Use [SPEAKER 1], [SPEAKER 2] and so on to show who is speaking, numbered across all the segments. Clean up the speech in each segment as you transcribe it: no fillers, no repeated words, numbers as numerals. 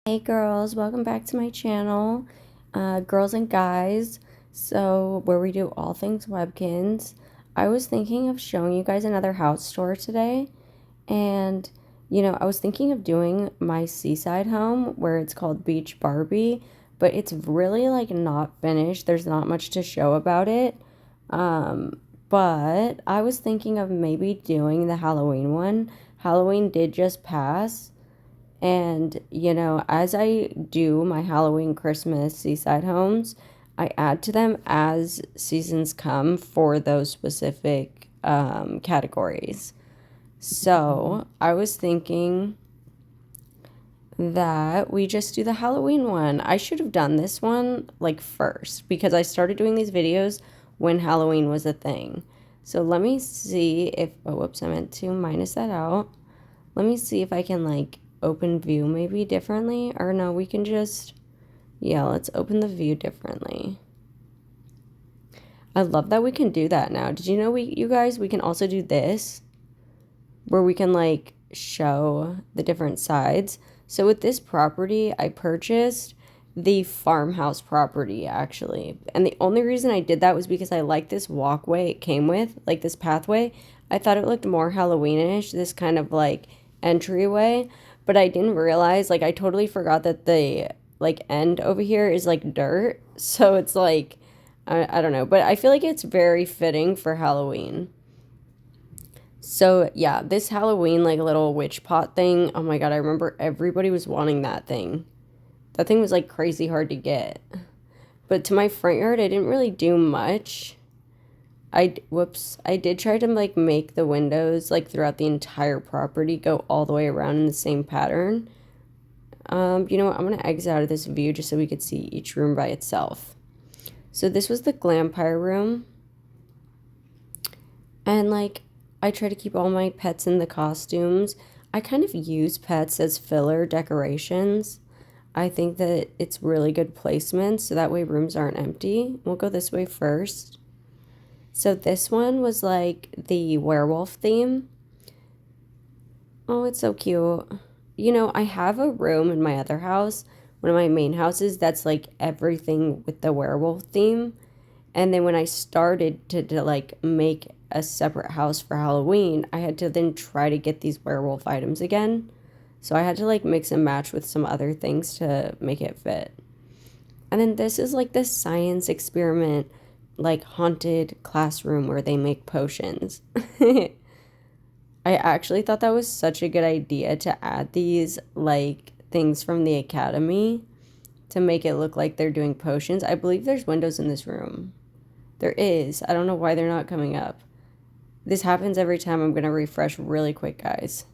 [SPEAKER 1] Hey girls, welcome back to my channel, girls and guys, so where we do all things Webkinz. I was thinking of showing you guys another house tour today, and I was thinking of doing my seaside home where it's called Beach Barbie, but it's really like not finished. There's not much to show about it, but I was thinking of maybe doing the Halloween one. Halloween did just pass. And, as I do my Halloween, Christmas, seaside homes, I add to them as seasons come for those specific categories. So I was thinking that we just do the Halloween one. I should have done this one like first because I started doing these videos when Halloween was a thing. So let me see if, oh, whoops, I meant to minus that out. Let me see if I can like open view maybe differently, or no, we can just, yeah, let's open the view differently. I love that we can do that now. Did you know you guys, we can also do this where we can like show the different sides. So with this property, I purchased the farmhouse property actually. And the only reason I did that was because I liked this walkway it came with, like this pathway. I thought it looked more Halloweenish, this kind of like entryway, but I didn't realize, like I totally forgot that the like end over here is like dirt. So it's like, I don't know, but I feel like it's very fitting for Halloween. So yeah, this Halloween like little witch pot thing, oh my god, I remember everybody was wanting that thing. That thing was like crazy hard to get. But to my front yard, I didn't really do much. I did try to like make the windows like throughout the entire property go all the way around in the same pattern. You know what? I'm gonna exit out of this view just so we could see each room by itself. So this was the Glampire room. And like I try to keep all my pets in the costumes. I kind of use pets as filler decorations. I think that it's really good placement so that way rooms aren't empty. We'll go this way first. So this one was like the werewolf theme. Oh, it's so cute. I have a room in my other house, one of my main houses, that's like everything with the werewolf theme. And then when I started to like make a separate house for Halloween, I had to then try to get these werewolf items again. So I had to like mix and match with some other things to make it fit. And then this is like this science experiment, like haunted classroom where they make potions. I actually thought that was such a good idea to add these like things from the academy to make it look like they're doing potions. I believe there's windows in this room. There is. I don't know why they're not coming up. This happens every time. I'm going to refresh really quick, guys.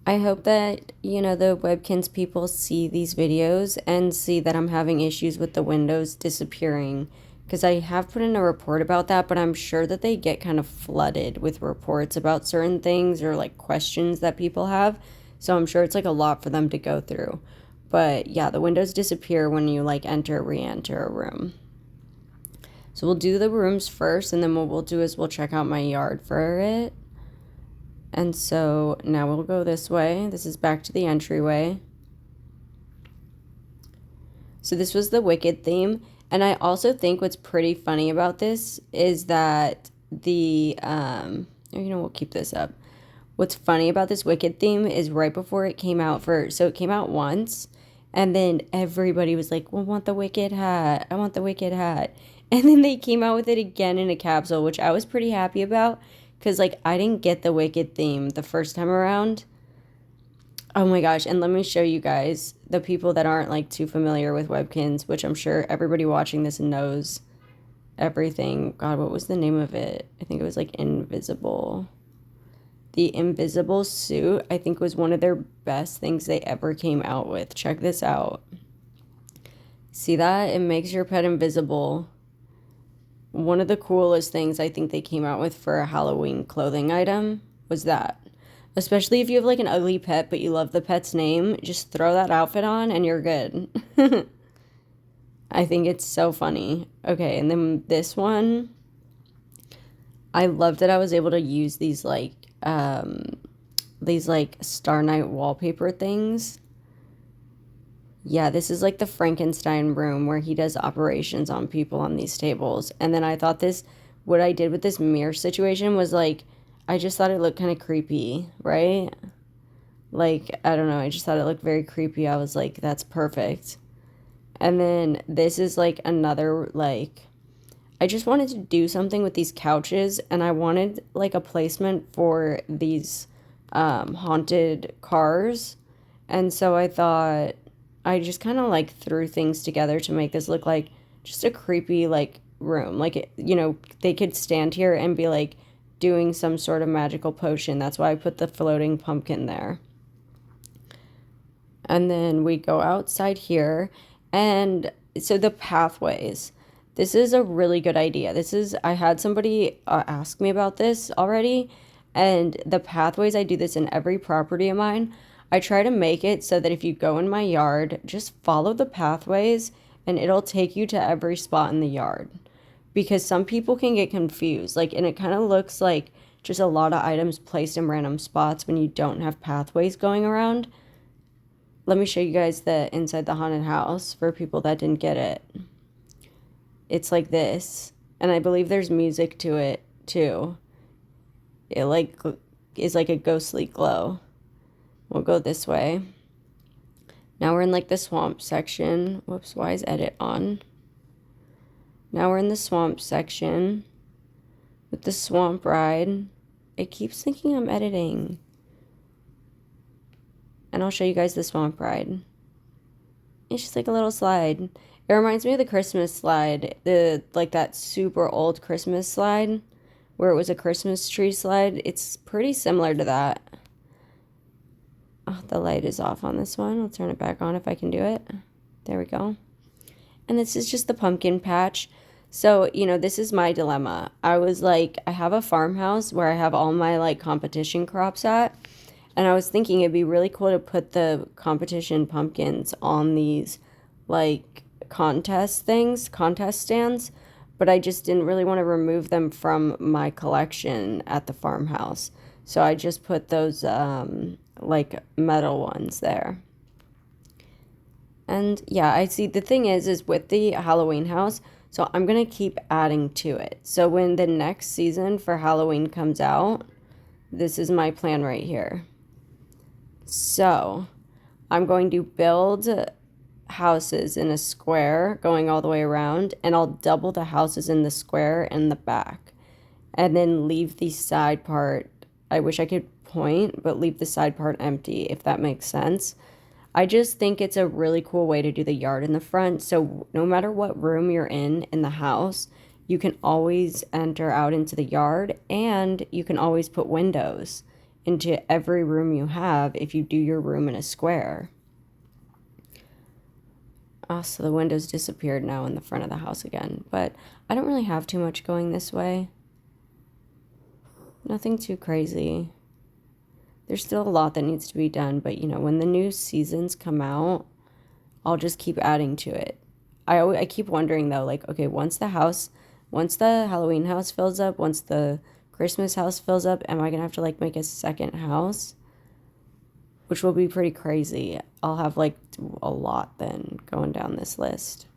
[SPEAKER 1] I hope that, the Webkinz people see these videos and see that I'm having issues with the windows disappearing. Because I have put in a report about that, but I'm sure that they get kind of flooded with reports about certain things or like questions that people have. So I'm sure it's like a lot for them to go through. But yeah, the windows disappear when you like re-enter a room. So we'll do the rooms first, and then what we'll do is we'll check out my yard for it. And so now we'll go this way. This is back to the entryway. So this was the Wicked theme. And I also think what's pretty funny about this is that we'll keep this up. What's funny about this Wicked theme is right before it came out so it came out once, and then everybody was like, well, I want the Wicked hat. I want the Wicked hat. And then they came out with it again in a capsule, which I was pretty happy about because, like, I didn't get the Wicked theme the first time around. Oh my gosh, and let me show you guys, the people that aren't like too familiar with Webkinz, which I'm sure everybody watching this knows everything. God, what was the name of it? I think it was like Invisible. The Invisible suit, I think, was one of their best things they ever came out with. Check this out. See that? It makes your pet invisible. One of the coolest things I think they came out with for a Halloween clothing item was that. Especially if you have like an ugly pet, but you love the pet's name, just throw that outfit on and you're good. I think it's so funny. Okay, and then this one, I love that I was able to use these like Star Night wallpaper things. Yeah, this is like the Frankenstein room where he does operations on people on these tables. And then I thought what I did with this mirror situation was like, I just thought it looked kind of creepy, right? Like, I don't know, I just thought it looked very creepy. I was like, that's perfect. And then this is like another, like, I just wanted to do something with these couches, and I wanted like a placement for these haunted cars. And so I thought I just kind of like threw things together to make this look like just a creepy like room. Like, they could stand here and be like doing some sort of magical potion. That's why I put the floating pumpkin there. And then we go outside here. And so the pathways. This is a really good idea. I had somebody ask me about this already. And the pathways, I do this in every property of mine. I try to make it so that if you go in my yard, just follow the pathways and it'll take you to every spot in the yard. Because some people can get confused. Like, and it kind of looks like just a lot of items placed in random spots when you don't have pathways going around. Let me show you guys the inside the haunted house for people that didn't get it. It's like this. And I believe there's music to it too. It like is like a ghostly glow. We'll go this way. Now we're in like the swamp section. Whoops, why is edit on? Now we're in the swamp section with the swamp ride. It keeps thinking I'm editing. And I'll show you guys the swamp ride. It's just like a little slide. It reminds me of the Christmas slide. Like that super old Christmas slide where it was a Christmas tree slide. It's pretty similar to that. Oh, the light is off on this one. I'll turn it back on if I can do it. There we go. And this is just the pumpkin patch. So, this is my dilemma. I was like, I have a farmhouse where I have all my like competition crops at. And I was thinking it'd be really cool to put the competition pumpkins on these like contest stands. But I just didn't really want to remove them from my collection at the farmhouse. So I just put those like metal ones there. And yeah, I see the thing is with the Halloween house, so I'm going to keep adding to it. So when the next season for Halloween comes out, this is my plan right here. So I'm going to build houses in a square going all the way around, and I'll double the houses in the square in the back. And then leave the side part, I wish I could point, but leave the side part empty, if that makes sense. I just think it's a really cool way to do the yard in the front. So no matter what room you're in the house, you can always enter out into the yard, and you can always put windows into every room you have if you do your room in a square. Oh, so the windows disappeared now in the front of the house again. But I don't really have too much going this way. Nothing too crazy. There's still a lot that needs to be done, but when the new seasons come out, I'll just keep adding to it. I keep wondering though, like, okay, once the Halloween house fills up, once the Christmas house fills up, am I gonna have to like make a second house? Which will be pretty crazy. I'll have like a lot then going down this list.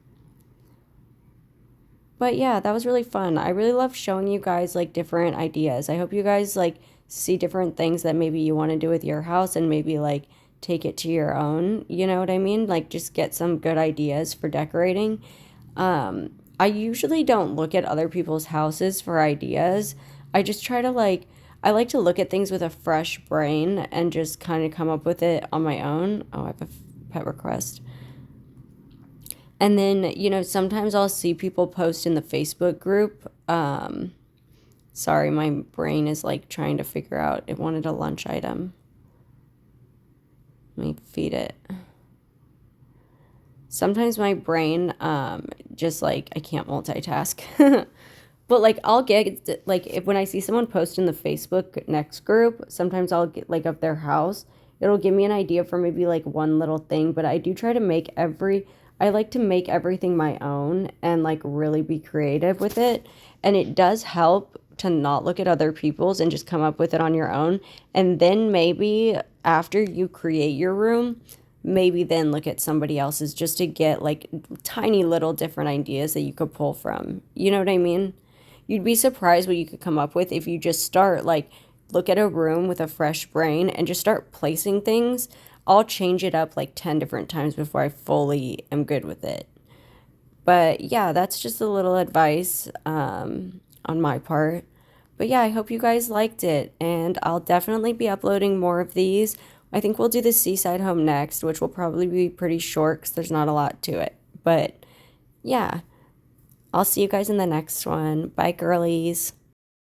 [SPEAKER 1] But yeah, that was really fun. I really love showing you guys like different ideas. I hope you guys like see different things that maybe you want to do with your house and maybe like take it to your own, you know what I mean? Like just get some good ideas for decorating. I usually don't look at other people's houses for ideas. I just try to I like to look at things with a fresh brain and just kind of come up with it on my own. Oh, I have a pet request. And then, sometimes I'll see people post in the Facebook group. Sorry, my brain is like trying to figure out. It wanted a lunch item. Let me feed it. Sometimes my brain, just like, I can't multitask. But like, I'll get, like, when I see someone post in the Facebook next group, sometimes I'll get, like, of their house. It'll give me an idea for maybe, like, one little thing. But I do try to I like to make everything my own and, like, really be creative with it. And it does help to not look at other people's and just come up with it on your own. And then maybe after you create your room, maybe then look at somebody else's just to get like tiny little different ideas that you could pull from. You know what I mean? You'd be surprised what you could come up with if you just start like look at a room with a fresh brain and just start placing things. I'll change it up like 10 different times before I fully am good with it. But yeah, that's just a little advice on my part. But yeah, I hope you guys liked it, and I'll definitely be uploading more of these. I think we'll do the seaside home next, which will probably be pretty short because there's not a lot to it. But yeah, I'll see you guys in the next one. Bye, girlies.